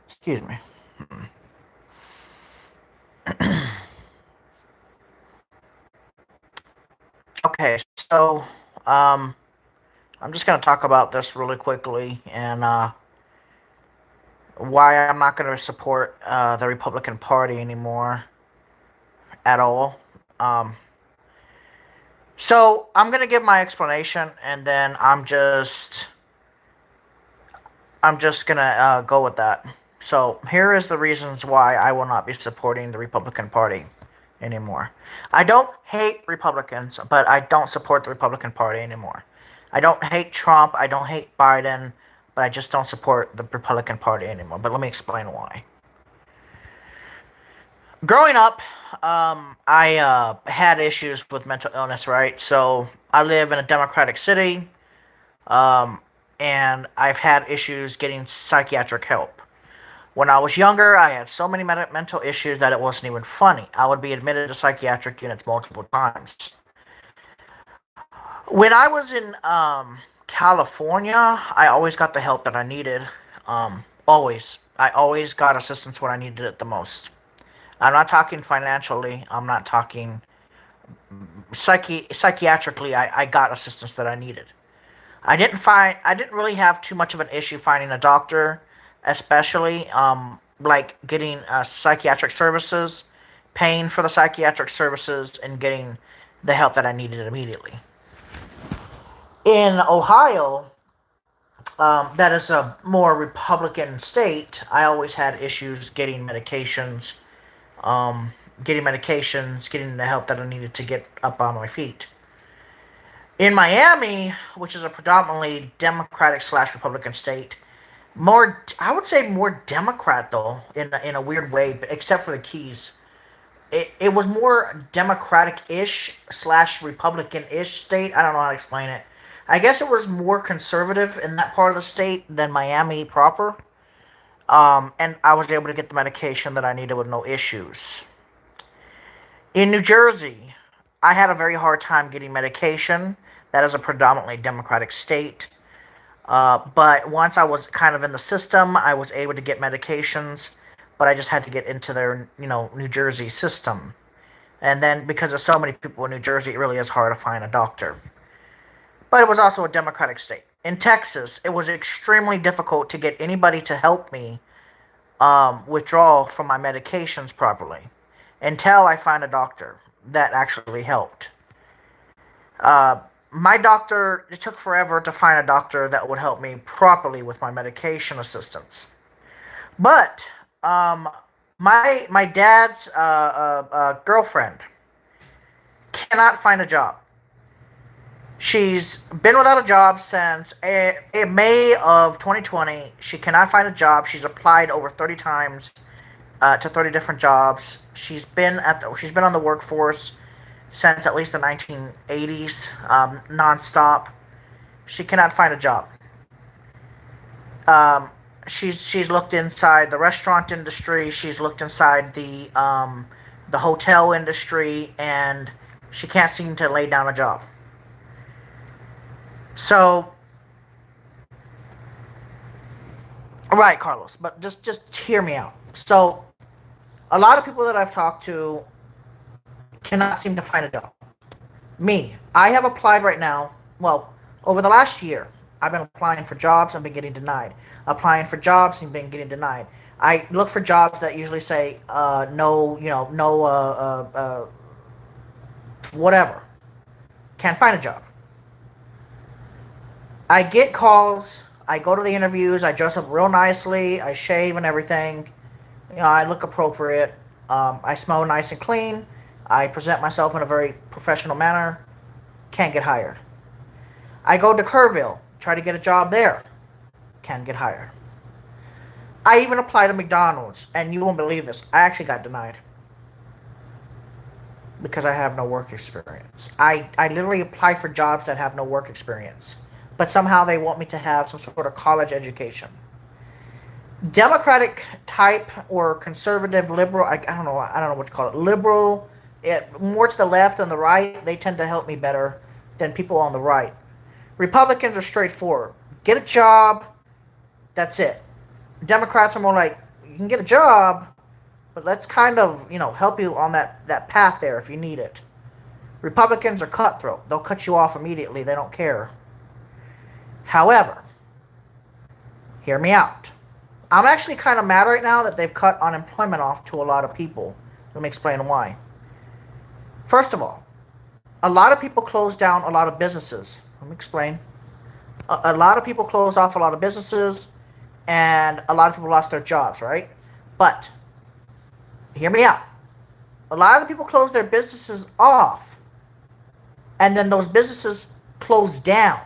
Excuse me. Okay, so um, I'm just going to talk about this really quickly and why I'm not going to support the Republican Party anymore at all. Um, so I'm going to give my explanation, and then I'm just going to go with that. So here is the reasons why I will not be supporting the Republican Party anymore. I don't hate Republicans, but I don't support the Republican Party anymore. I don't hate Trump. I don't hate Biden, but I just don't support the Republican Party anymore. But let me explain why. Growing up, I had issues with mental illness, right? So I live in a Democratic city, um, and I've had issues getting psychiatric help. When I was younger, I had so many mental issues that it wasn't even funny. I would be admitted to psychiatric units multiple times. When I was in California, I always got the help that I needed. Always. I always got assistance when I needed it the most. I'm not talking financially. I'm not talking psychiatrically. I got assistance that I needed. I didn't really have too much of an issue finding a doctor, especially like getting psychiatric services, paying for the psychiatric services, and getting the help that I needed immediately. In Ohio, that is a more Republican state. I always had issues um, getting medications, getting the help that I needed to get up on my feet. In Miami, which is a predominantly Democratic slash Republican state, more I would say more Democrat though in a weird way, except for the Keys. It was more Democratic-ish slash Republican-ish state. I don't know how to explain it. I guess it was more conservative in that part of the state than Miami proper. And I was able to get the medication that I needed with no issues. In New Jersey, I had a very hard time getting medication. That is a predominantly Democratic state. But once I was kind of in the system, I was able to get medications, but I just had to get into their, New Jersey system. And then because there's so many people in New Jersey, it really is hard to find a doctor. But it was also a Democratic state. In Texas, it was extremely difficult to get anybody to help me withdraw from my medications properly until I find a doctor that actually helped. Uh, my doctor, it took forever to find a doctor that would help me properly with my medication assistance. But um, my dad's girlfriend cannot find a job. She's been without a job since May of 2020. She cannot find a job. She's applied over 30 times to 30 different jobs. She's been on the workforce since at least the 1980s, nonstop. She cannot find a job. Um, she's looked inside the restaurant industry. She's looked inside the hotel industry, and she can't seem to lay down a job. So, right, Carlos, but just hear me out. So, a lot of people that I've talked to cannot seem to find a job. Me, I have applied right now. Well, over the last year, I've been applying for jobs and been getting denied. Applying for jobs and been getting denied. I look for jobs that usually say no, no, whatever. Can't find a job. I get calls. I go to the interviews. I dress up real nicely. I shave and everything. I look appropriate. I smell nice and clean. I present myself in a very professional manner. Can't get hired. I go to Kerrville, try to get a job there. Can't get hired. I even applied to McDonald's, and you won't believe this. I actually got denied because I have no work experience. I literally apply for jobs that have no work experience, but somehow they want me to have some sort of college education. Democratic type or conservative liberal, I don't know what to call it. Liberal, more to the left than the right, they tend to help me better than people on the right. Republicans are straightforward. Get a job, that's it. Democrats are more like, you can get a job, but let's kind of, help you on that path there if you need it. Republicans are cutthroat. They'll cut you off immediately. They don't care. However, hear me out. I'm actually kind of mad right now that they've cut unemployment off to a lot of people. Let me explain why. First of all, a lot of people closed down a lot of businesses. Let me explain. A lot of people closed off a lot of businesses, and a lot of people lost their jobs, right? But, hear me out. A lot of people closed their businesses off, and then those businesses closed down.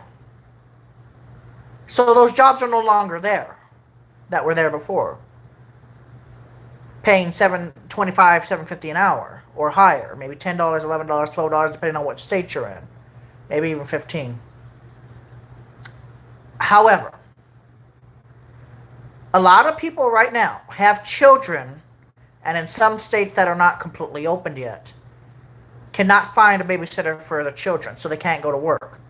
So those jobs are no longer there that were there before. Paying $7.25, $7.50 an hour or higher, maybe $10, $11, $12, depending on what state you're in, maybe even 15. However, a lot of people right now have children, and in some states that are not completely opened yet, cannot find a babysitter for their children, so they can't go to work.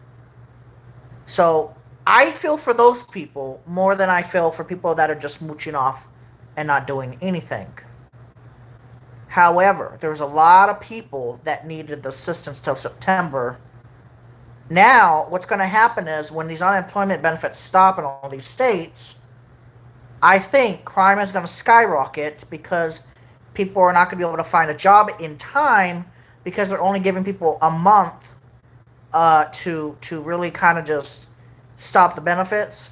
So I feel for those people more than I feel for people that are just mooching off and not doing anything. However, there's a lot of people that needed the assistance till September. Now, what's going to happen is when these unemployment benefits stop in all these states, I think crime is going to skyrocket because people are not going to be able to find a job in time because they're only giving people a month to really kind of just stop the benefits.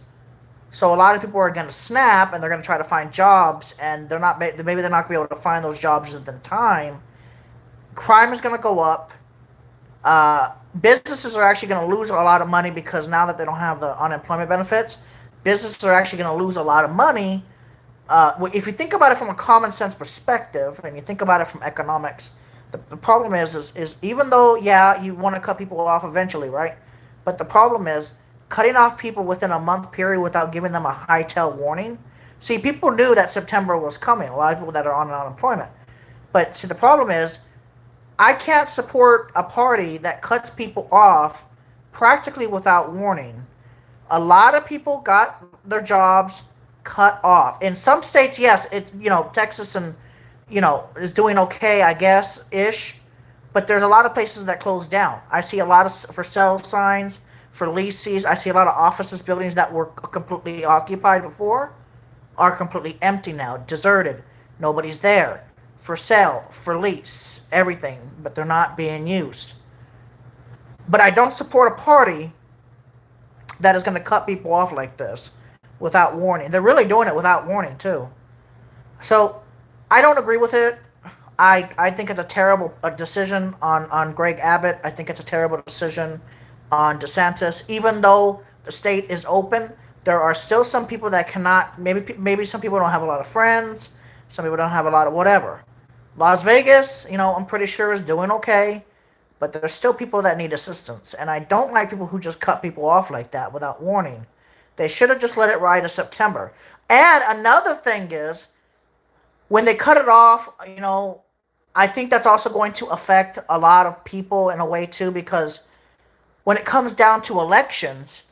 So a lot of people are going to snap and they're going to try to find jobs, and maybe they're not going to be able to find those jobs in time. Crime is going to go up. Businesses are actually going to lose a lot of money because now that they don't have the unemployment benefits, businesses are actually going to lose a lot of money. If you think about it from a common sense perspective and you think about it from economics, the problem is even though, yeah, you want to cut people off eventually, right? But the problem is cutting off people within a month period without giving them a high-tail warning. See, people knew that September was coming, a lot of people that are on unemployment. But see, the problem is I can't support a party that cuts people off practically without warning. A lot of people got their jobs cut off. In some states, yes, it's, Texas and, is doing okay, I guess, ish. But there's a lot of places that closed down. I see a lot of for sale signs, for leases. I see a lot of offices, buildings that were completely occupied before are completely empty now, deserted. Nobody's there. For sale, for lease, everything, but they're not being used. But I don't support a party that is going to cut people off like this without warning. They're really doing it without warning, too. So, I don't agree with it. I think it's a terrible decision on Greg Abbott. I think it's a terrible decision on DeSantis. Even though the state is open, there are still some people that cannot, maybe some people don't have a lot of friends, some people don't have a lot of whatever. Las Vegas, I'm pretty sure is doing okay, but there's still people that need assistance. And I don't like people who just cut people off like that without warning. They should have just let it ride to September. And another thing is, when they cut it off, I think that's also going to affect a lot of people in a way too, because when it comes down to elections,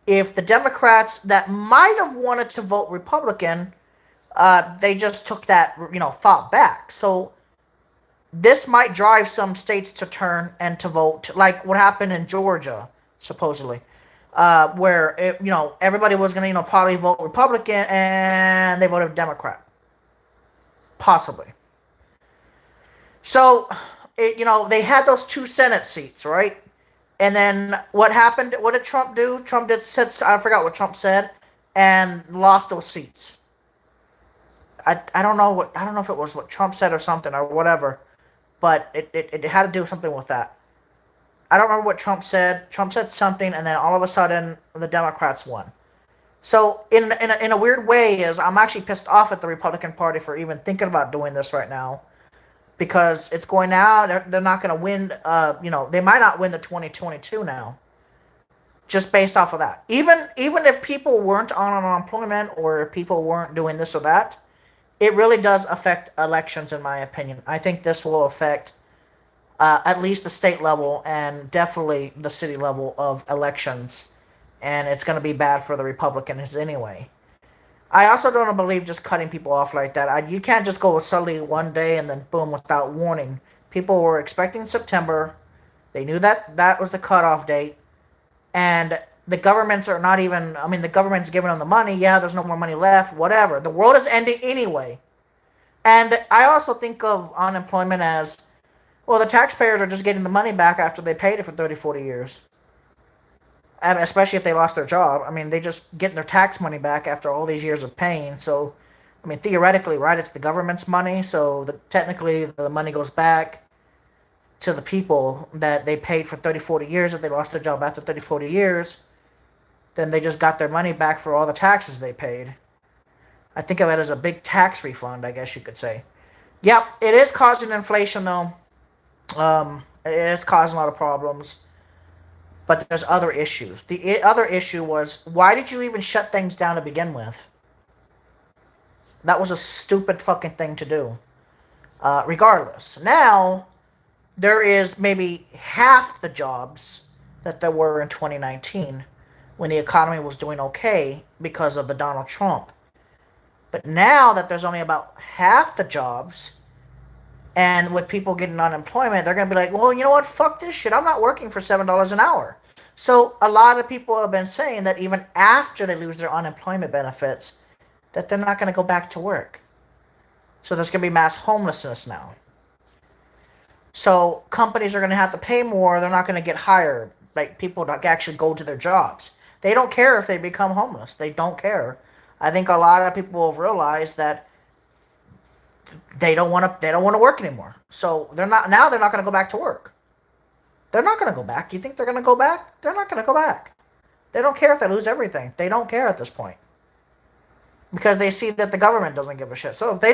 if the Democrats that might have wanted to vote Republican, they just took that, thought back. So this might drive some states to turn and to vote, like what happened in Georgia, supposedly, where everybody was going to probably vote Republican and they voted Democrat, possibly. So, they had those 2 Senate seats, right? And then what happened? What did Trump do? I forgot what Trump said, and lost those seats. I don't know if it was what Trump said or something or whatever, but it had to do something with that. I don't remember what Trump said. Trump said something, and then all of a sudden the Democrats won. So in a weird way, I'm actually pissed off at the Republican Party for even thinking about doing this right now, because it's going now. They're not going to win. They might not win the 2022 now, just based off of that. Even if people weren't on unemployment or if people weren't doing this or that, it really does affect elections, in my opinion. I think this will affect at least the state level and definitely the city level of elections, and it's going to be bad for the Republicans anyway. I also don't believe just cutting people off like that. You can't just go suddenly one day and then boom without warning. People were expecting September. They knew that that was the cutoff date, and the governments are not even. I mean, the government's giving them the money. Yeah, there's no more money left. Whatever. The world is ending anyway. And I also think of unemployment as, well, the taxpayers are just getting the money back after they paid it for 30, 40 years. And especially if they lost their job. I mean, they just getting their tax money back after all these years of paying. So, I mean, theoretically, right, it's the government's money. So technically, the money goes back to the people that they paid for 30, 40 years. If they lost their job after 30, 40 years, then they just got their money back for all the taxes they paid. I think of it as a big tax refund, I guess you could say. Yep, it is causing inflation, though. It's causing a lot of problems. But there's other issues. The other issue was, why did you even shut things down to begin with? That was a stupid fucking thing to do. Regardless. Now, there is maybe half the jobs that there were in 2019 when the economy was doing okay because of the Donald Trump. But now that there's only about half the jobs, and with people getting unemployment, they're going to be like, well, you know what? Fuck this shit. I'm not working for $7 an hour. So a lot of people have been saying that even after they lose their unemployment benefits, that they're not going to go back to work. So there's going to be mass homelessness now. So companies are going to have to pay more. They're not going to get hired. Like, people don't actually go to their jobs. They don't care if they become homeless. They don't care. I think a lot of people have realized that they don't want to work anymore. So they're not going to go back to work. They're not going to go back. Do you think they're going to go back? They're not going to go back. They don't care if they lose everything. They don't care at this point. Because they see that the government doesn't give a shit. So if they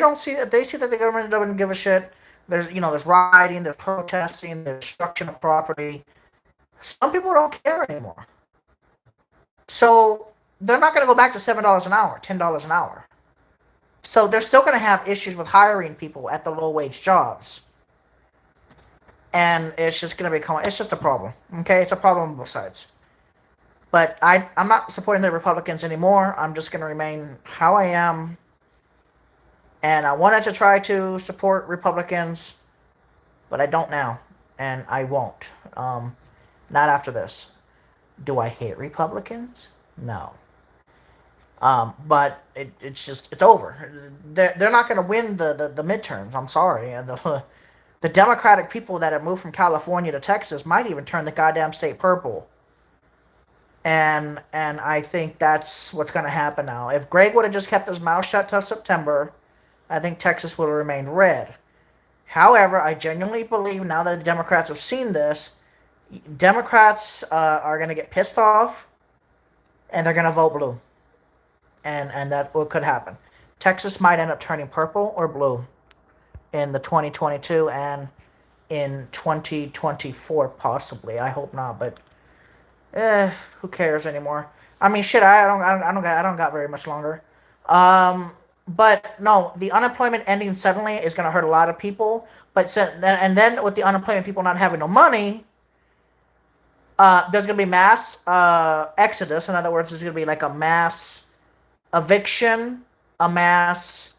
see that the government doesn't give a shit, there's rioting, there's protesting, there's destruction of property. Some people don't care anymore. So they're not going to go back to $7 an hour, $10 an hour. So they're still going to have issues with hiring people at the low wage jobs. And it's just going to become, it's just a problem. Okay? It's a problem on both sides. But I'm not supporting the Republicans anymore. I'm just going to remain how I am. And I wanted to try to support Republicans, but I don't now. And I won't. Not after this. Do I hate Republicans? No. But it's over. They're not going to win the midterms. I'm sorry. And the Democratic people that have moved from California to Texas might even turn the goddamn state purple. And I think that's what's going to happen now. If Greg would have just kept his mouth shut till September, I think Texas would have remained red. However, I genuinely believe now that the Democrats have seen this, Democrats are going to get pissed off, and they're going to vote blue. And that what could happen. Texas might end up turning purple or blue in the 2022 and in 2024 possibly. I hope not, but who cares anymore? I mean, shit. I don't got very much longer. But no, the unemployment ending suddenly is going to hurt a lot of people. And then with the unemployment people not having no money, there's going to be mass exodus. In other words, there's going to be like a mass eviction, a mass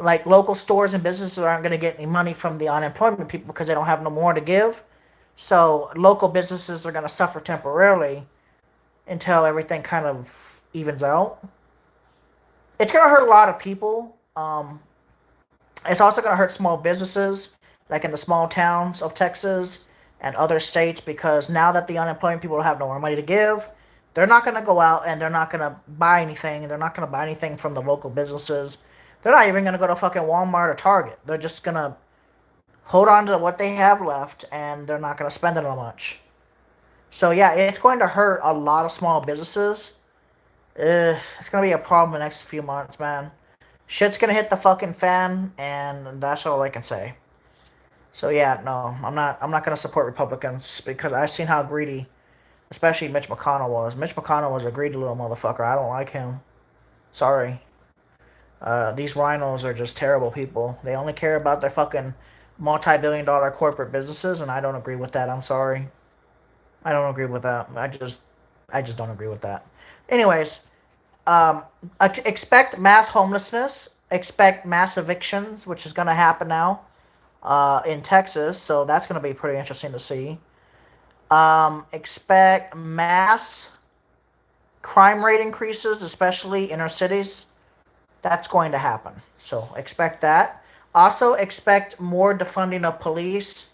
like local stores and businesses aren't going to get any money from the unemployment people because they don't have no more to give. So local businesses are going to suffer temporarily until everything kind of evens out. It's going to hurt a lot of people. It's also going to hurt small businesses, like in the small towns of Texas and other states, because now that the unemployment people have no more money to give, they're not going to go out and they're not going to buy anything. They're not going to buy anything from the local businesses. They're not even going to go to fucking Walmart or Target. They're just going to hold on to what they have left, and they're not going to spend it on much. So yeah, it's going to hurt a lot of small businesses. It's going to be a problem the next few months, man. Shit's going to hit the fucking fan, and that's all I can say. So yeah, no, I'm not going to support Republicans because I've seen how greedy, especially Mitch McConnell was. Mitch McConnell was a greedy little motherfucker. I don't like him. Sorry. These rhinos are just terrible people. They only care about their fucking multi-billion-dollar corporate businesses, and I don't agree with that. I'm sorry. I don't agree with that. I just don't agree with that. Anyways, Um, expect mass homelessness. Expect mass evictions, which is going to happen now in Texas. So that's going to be pretty interesting to see. Expect mass crime rate increases, especially inner cities. That's going to happen. So expect that. Also, expect more defunding of police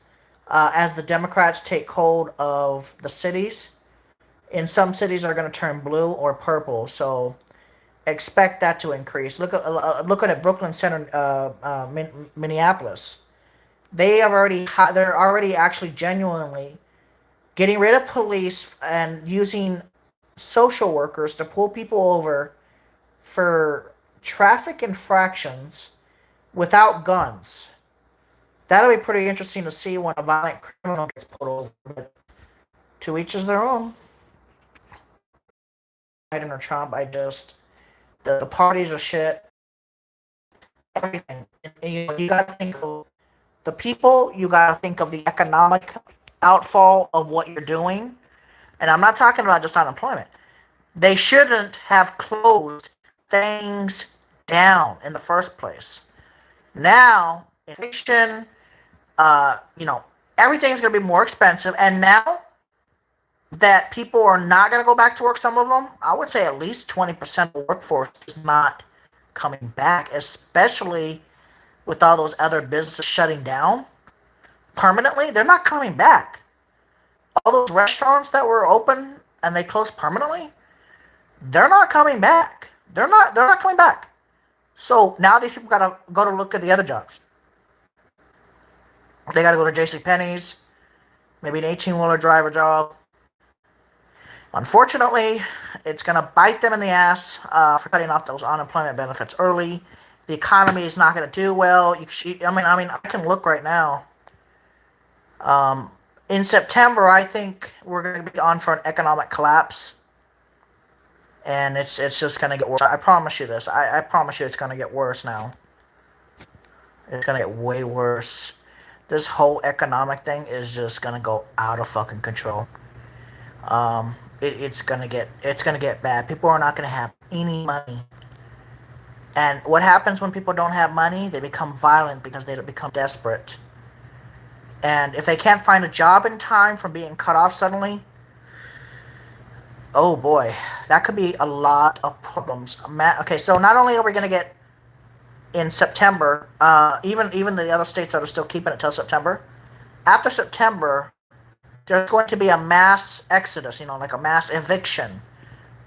as the Democrats take hold of the cities. In some cities are going to turn blue or purple. So expect that to increase. Look at Brooklyn Center, Minneapolis. They're already actually genuinely getting rid of police and using social workers to pull people over for traffic infractions without guns. That'll be pretty interesting to see when a violent criminal gets pulled over. But to each is their own. Biden or Trump, the parties are shit. Everything. You got to think of the people. You got to think of the economic outfall of what you're doing. And I'm not talking about just unemployment. They shouldn't have closed things down in the first place. Now, inflation, uh, you know, everything's going to be more expensive. And now that people are not going to go back to work, some of them, I would say at least 20% of the workforce is not coming back, especially with all those other businesses shutting down permanently. They're not coming back. All those restaurants that were open and they closed permanently, they're not coming back. They're not coming back. So now these people gotta go to look at the other jobs. They gotta go to JC Penney's, maybe an 18-wheeler driver job. Unfortunately, it's gonna bite them in the ass for cutting off those unemployment benefits early. The economy is not gonna do well. I can look right now. In September, I think we're gonna be on for an economic collapse, and it's just gonna get worse. I promise you this. I promise you, it's gonna get worse now. It's gonna get way worse. This whole economic thing is just gonna go out of fucking control. It's gonna get bad. People are not gonna have any money. And what happens when people don't have money? They become violent because they become desperate. And if they can't find a job in time from being cut off suddenly, oh boy, that could be a lot of problems. Okay, so not only are we gonna get in September, even the other states that are still keeping it till September, after September, there's going to be a mass exodus, like a mass eviction,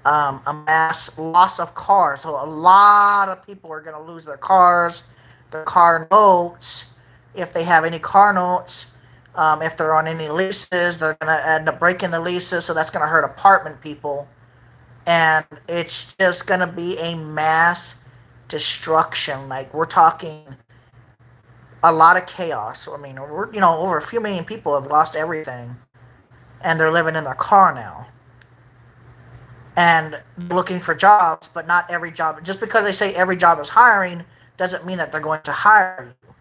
a mass loss of cars. So a lot of people are going to lose their cars, their car notes, if they have any car notes. If they're on any leases, they're going to end up breaking the leases, so that's going to hurt apartment people. And it's just going to be a mass destruction. Like, we're talking a lot of chaos. I mean, over a few million people have lost everything, and they're living in their car now. And looking for jobs, but not every job. Just because they say every job is hiring doesn't mean that they're going to hire you.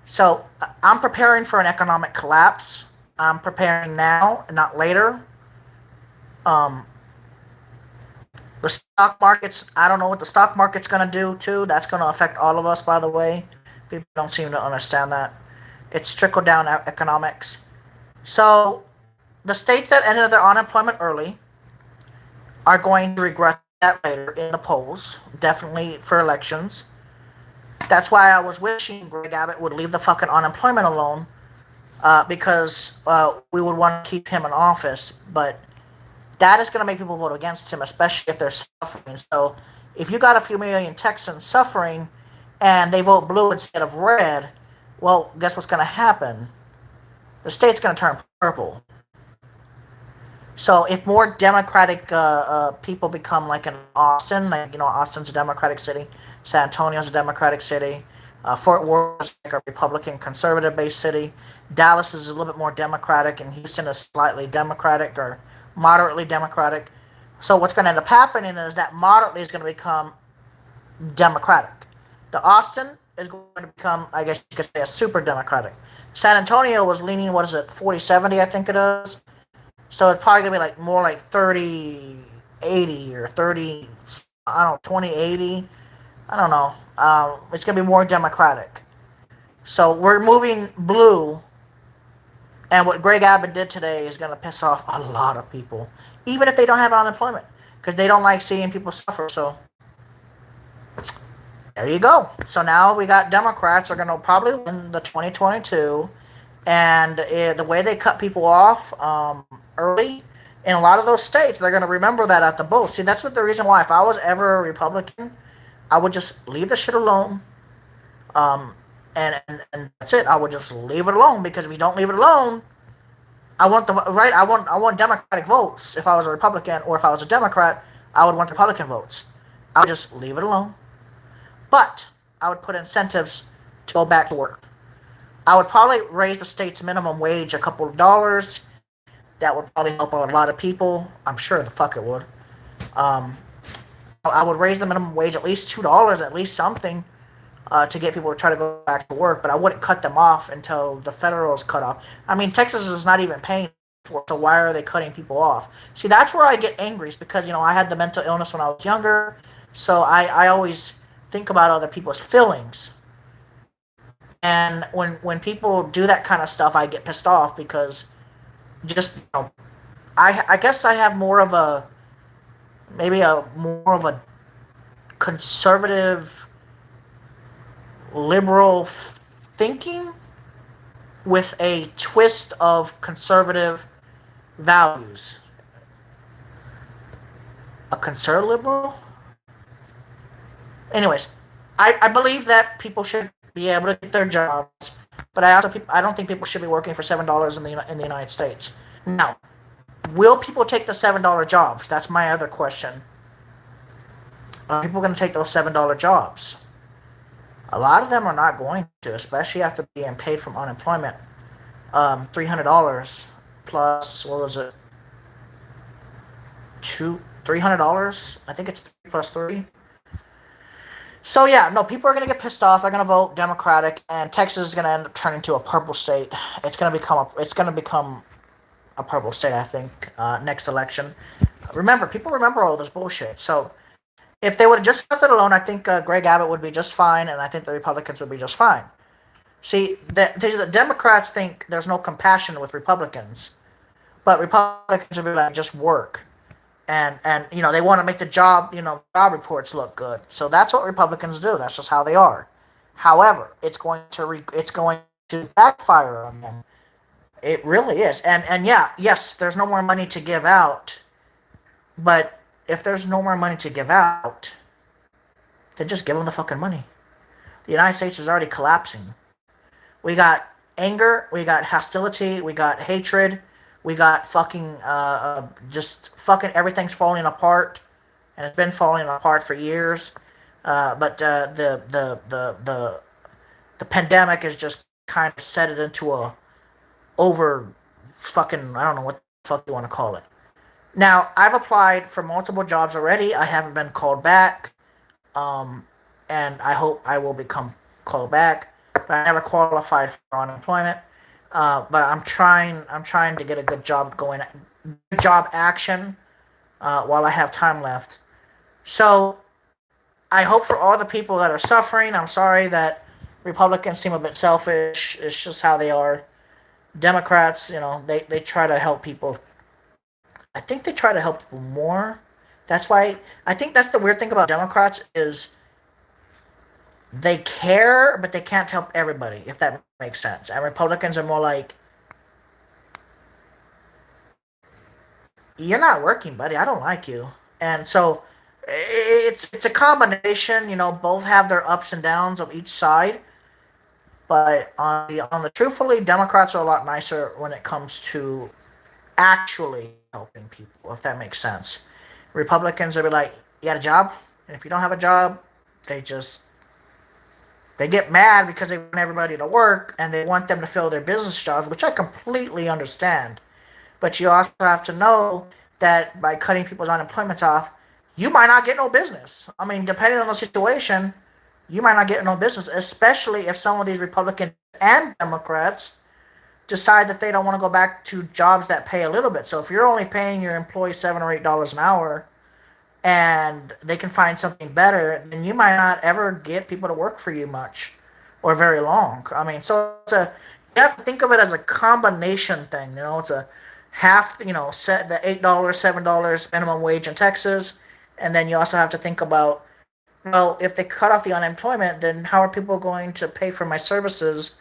So I'm preparing for an economic collapse. I'm preparing now, not later. The stock markets, I don't know what the stock market's going to do, too. That's going to affect all of us, by the way. People don't seem to understand that. It's trickle-down economics. So the states that ended their unemployment early are going to regret that later in the polls, definitely for elections. That's why I was wishing Greg Abbott would leave the fucking unemployment alone, because we would want to keep him in office. But that is going to make people vote against him, especially if they're suffering. So if you got a few million Texans suffering and they vote blue instead of red, well, guess what's going to happen? The state's going to turn purple. So if more Democratic people become like in Austin, Austin's a Democratic city, San Antonio's a Democratic city, Fort Worth is like a Republican conservative-based city, Dallas is a little bit more Democratic, and Houston is slightly Democratic or moderately Democratic. So what's going to end up happening is that moderately is going to become Democratic. The Austin is going to become, I guess you could say, a super Democratic. San Antonio was leaning, 40-70, I think it is. So it's probably going to be more like 30-80 or 30 I don't know, 2080. I don't know. It's going to be more Democratic. So we're moving blue, and what Greg Abbott did today is going to piss off a lot of people, even if they don't have unemployment, because they don't like seeing people suffer. So there you go. So now we got Democrats are going to probably win the 2022, and the way they cut people off early in a lot of those states, they're going to remember that at the booth. See, that's the reason why if I was ever a Republican, I would just leave the shit alone. Um, and that's it. I would just leave it alone, because if you don't leave it alone, I want Democratic votes. If I was a Republican, or if I was a Democrat, I would want Republican votes. I would just leave it alone. But I would put incentives to go back to work. I would probably raise the state's minimum wage a couple of dollars. That would probably help out a lot of people. I'm sure the fuck it would. I would raise the minimum wage at least $2, at least something, to get people to try to go back to work. But I wouldn't cut them off until the federal is cut off. I mean, Texas is not even paying for it, so why are they cutting people off? See, that's where I get angry, is because, I had the mental illness when I was younger, so I always think about other people's feelings. And when people do that kind of stuff, I get pissed off, because just, I guess I have more of a conservative, liberal thinking with a twist of conservative values. A conservative liberal? Anyways, I believe that people should be able to get their jobs, but I don't think people should be working for $7 in the United States. Now, will people take the $7 jobs? That's my other question. Are people going to take those $7 jobs? A lot of them are not going to, especially after being paid from unemployment. $300 plus, what was it? $300? I think it's 3 plus 3. So yeah, no, people are going to get pissed off. They're going to vote Democratic, and Texas is going to end up turning to a purple state. It's going to become a purple state, I think, next election. People remember all this bullshit. So if they would have just left it alone, I think Greg Abbott would be just fine, and I think the Republicans would be just fine. See, the Democrats think there's no compassion with Republicans, but Republicans would be like, just work. And they want to make the job reports look good. So that's what Republicans do. That's just how they are. However, it's going to backfire on them. It really is. And yeah, yes, there's no more money to give out. But if there's no more money to give out, then just give them the fucking money. The United States is already collapsing. We got anger, we got hostility, we got hatred, we got fucking just fucking everything's falling apart, and it's been falling apart for years. But the pandemic has just kind of set it into a over fucking, I don't know what the fuck you want to call it. Now, I've applied for multiple jobs already. I haven't been called back, and I hope I will become called back. But I never qualified for unemployment. But I'm trying to get a good job going, good job action, while I have time left. So I hope for all the people that are suffering. I'm sorry that Republicans seem a bit selfish. It's just how they are. Democrats, they try to help people. I think they try to help people more. That's why I think that's the weird thing about Democrats is they care, but they can't help everybody, if that makes sense. And Republicans are more like, you're not working, buddy. I don't like you. And so it's a combination. Both have their ups and downs of each side. But on the truthfully, Democrats are a lot nicer when it comes to actually helping people, if that makes sense. Republicans will be like, you got a job? And if you don't have a job, they get mad because they want everybody to work and they want them to fill their business jobs, which I completely understand. But you also have to know that by cutting people's unemployment off, you might not get no business. I mean, depending on the situation, you might not get no business, especially if some of these Republicans and Democrats decide that they don't want to go back to jobs that pay a little bit. So if you're only paying your employees $7 or $8 an hour, and they can find something better, then you might not ever get people to work for you much or very long. I mean, so you have to think of it as a combination thing. It's a half, set the $8, $7 minimum wage in Texas, and then you also have to think about, well, if they cut off the unemployment, then how are people going to pay for my services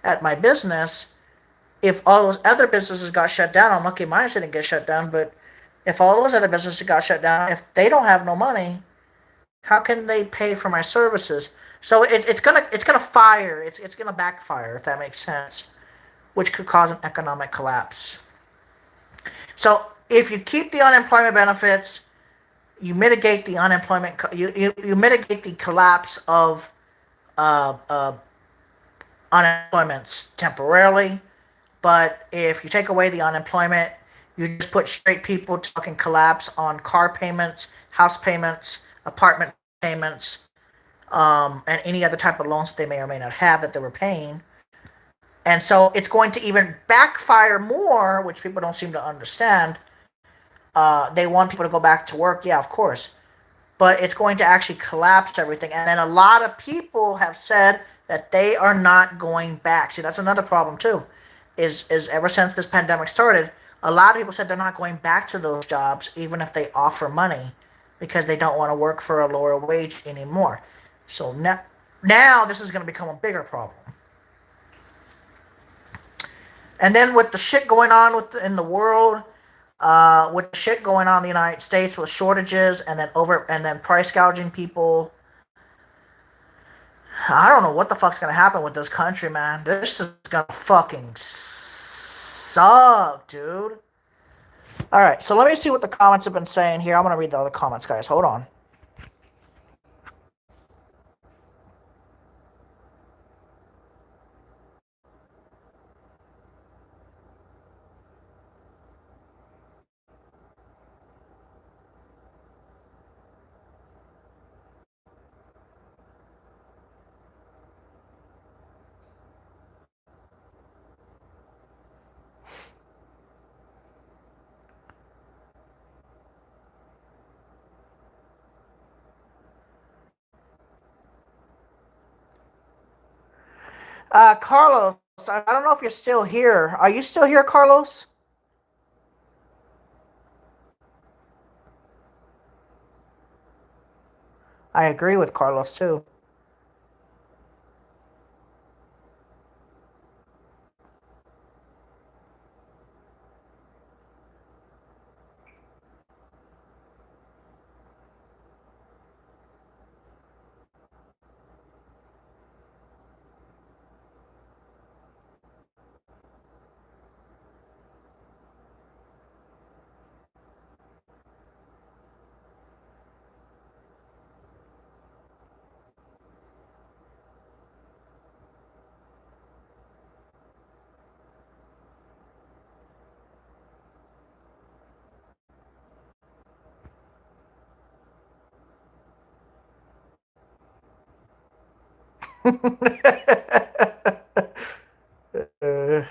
at my business? If all those other businesses got shut down, I'm lucky mine didn't get shut down, but if all those other businesses got shut down, if they don't have no money, how can they pay for my services? So it's gonna fire. It's gonna backfire if that makes sense, which could cause an economic collapse. So if you keep the unemployment benefits, you mitigate the unemployment. You mitigate the collapse of uh, uh, unemployments temporarily. But if you take away the unemployment, you just put straight people talking collapse on car payments, house payments, apartment payments, and any other type of loans that they may or may not have that they were paying. And so it's going to even backfire more, which people don't seem to understand. They want people to go back to work, yeah, of course. But it's going to actually collapse everything. And then a lot of people have said that they are not going back. See, that's another problem too. Is ever since this pandemic started, a lot of people said they're not going back to those jobs even if they offer money because they don't want to work for a lower wage anymore. So now this is going to become a bigger problem. And then with the shit going on in the world, with the shit going on in the United States with shortages and then price gouging people, I don't know what the fuck's gonna happen with this country, man. This is gonna fucking suck, dude. All right, so let me see what the comments have been saying here. I'm gonna read the other comments, guys. Hold on. Carlos, I don't know if you're still here. Are you still here, Carlos? I agree with Carlos too. Uh,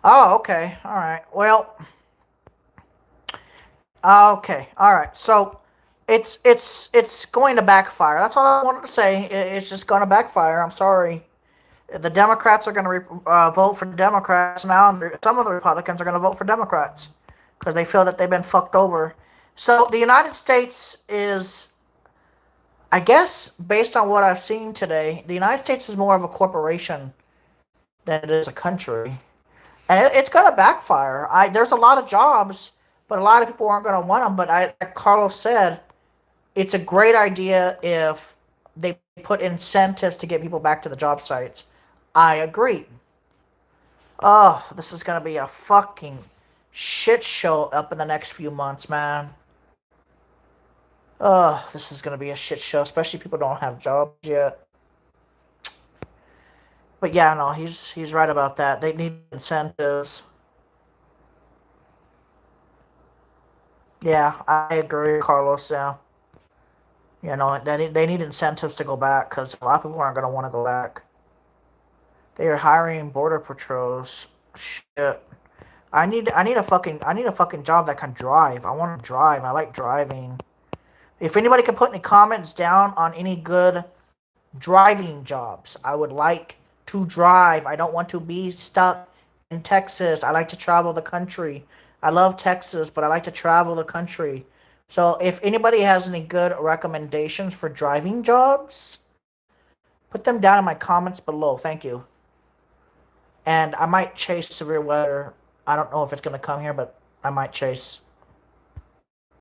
oh, okay. All right. Well, okay. All right. So it's going to backfire. That's all I wanted to say. It's just going to backfire. I'm sorry. The Democrats are going to vote for Democrats now, and some of the Republicans are going to vote for Democrats because they feel that they've been fucked over. So the United States is, I guess, based on what I've seen today, the United States is more of a corporation than it is a country, and it's going to backfire. There's a lot of jobs, but a lot of people aren't going to want them. But like Carlos said, it's a great idea if they put incentives to get people back to the job sites. I agree. Oh, this is gonna be a fucking shit show up in the next few months, man. Oh, this is gonna be a shit show, especially people don't have jobs yet. But yeah, no, he's right about that. They need incentives. Yeah, I agree, Carlos. Yeah, they need incentives to go back because a lot of people aren't gonna want to go back. They are hiring border patrols. Shit. I need a fucking job that can drive. I want to drive. I like driving. If anybody can put any comments down on any good driving jobs, I would like to drive. I don't want to be stuck in Texas. I like to travel the country. I love Texas, but I like to travel the country. So if anybody has any good recommendations for driving jobs, put them down in my comments below. Thank you. And I might chase severe weather. I don't know if it's going to come here, but I might chase.